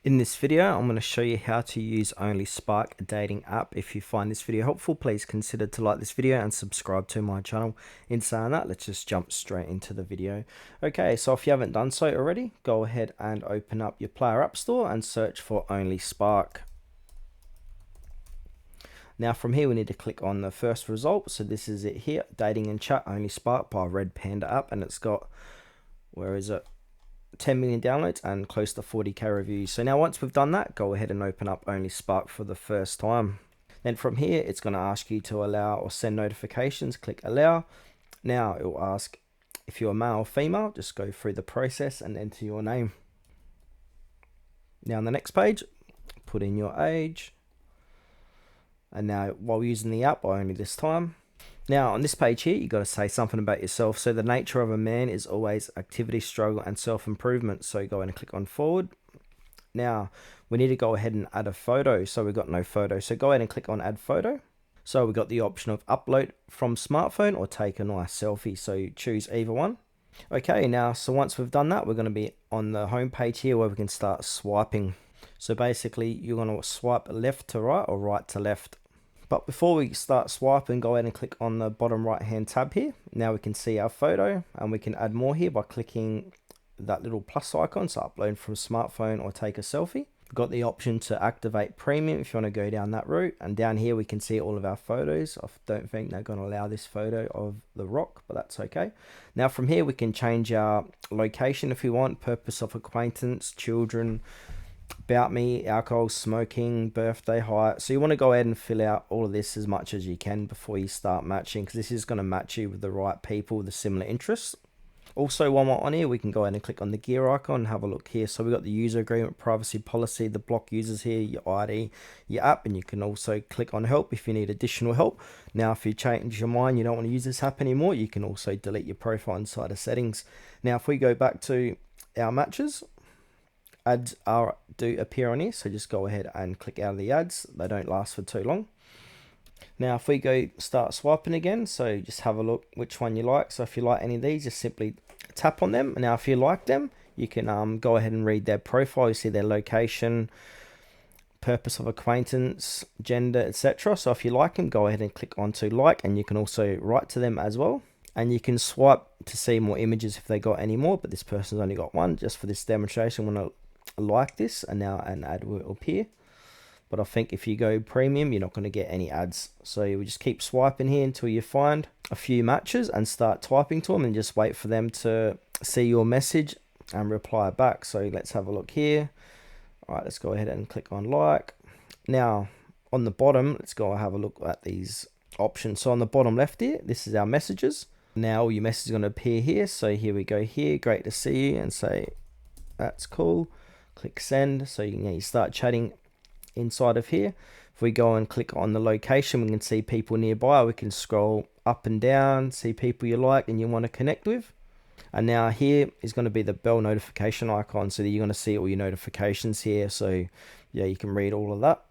In this video, I'm going to show you how to use OnlySpark, a dating app. If you find this video helpful, please consider to like this video and subscribe to my channel. In saying that, let's just jump straight into the video. Okay, so if you haven't done so already, go ahead and open up your Player App Store and search for OnlySpark. Now from here, we need to click on the first result. So this is it here, Dating and Chat OnlySpark by Red Panda app, and it's got, where is it? 10 million downloads and close to 40k reviews. So now once we've done that, go ahead and open up OnlySpark for the first time. Then from here, it's going to ask you to allow or send notifications. Click allow. Now it will ask if you're male or female. Just go through the process and enter your name. Now on the next page, put in your age. And now while using the app, only this time. Now on this page here, you got to say something about yourself. So the nature of a man is always activity, struggle, and self-improvement. So go ahead and click on forward. Now we need to go ahead and add a photo. So we've got no photo. So go ahead and click on add photo. So we've got the option of upload from smartphone or take a nice selfie. So choose either one. Okay, now so once we've done that, we're going to be on the home page here where we can start swiping. So basically you're going to swipe left to right or right to left. But before we start swiping, go ahead and click on the bottom right hand tab here. Now we can see our photo and we can add more here by clicking that little plus icon. So upload from smartphone or take a selfie. We've got the option to activate premium if you want to go down that route. And down here we can see all of our photos. I don't think they're going to allow this photo of The Rock, but that's okay. Now from here we can change our location if we want, purpose of acquaintance, children, about me, alcohol, smoking, birthday, height. So you want to go ahead and fill out all of this as much as you can before you start matching, because this is going to match you with the right people with similar interests. Also, one more on here, we can go ahead and click on the gear icon and have a look here. So we've got the user agreement, privacy policy, the block users here, your ID, your app, and you can also click on help if you need additional help. Now, if you change your mind, you don't want to use this app anymore, you can also delete your profile inside of settings. Now, if we go back to our matches, ads do appear on here, so just go ahead and click out of the ads. They don't last for too long. Now if we go start swiping again, so just have a look which one you like. So if you like any of these, just simply tap on them. Now if you like them, you can go ahead and read their profile. You see their location, purpose of acquaintance, gender, etc. So if you like them, go ahead and click onto like, and you can also write to them as well. And you can swipe to see more images if they got any more, but this person's only got one. Just for this demonstration, I'm going to like this, and now an ad will appear. But I think if you go premium, you're not going to get any ads. So you just keep swiping here until you find a few matches and start typing to them and just wait for them to see your message and reply back. So let's have a look here. All right, let's go ahead and click on like. Now on the bottom, let's go have a look at these options. So on the bottom left here, this is our messages. Now all your messages are going to appear here. So here we go here, great to see you, and say that's cool. Click send. So you start chatting inside of here. If we go and click on the location, we can see people nearby. We can scroll up and down, see people you like and you want to connect with. And now here is going to be the bell notification icon, so that you're going to see all your notifications here. So yeah, you can read all of that.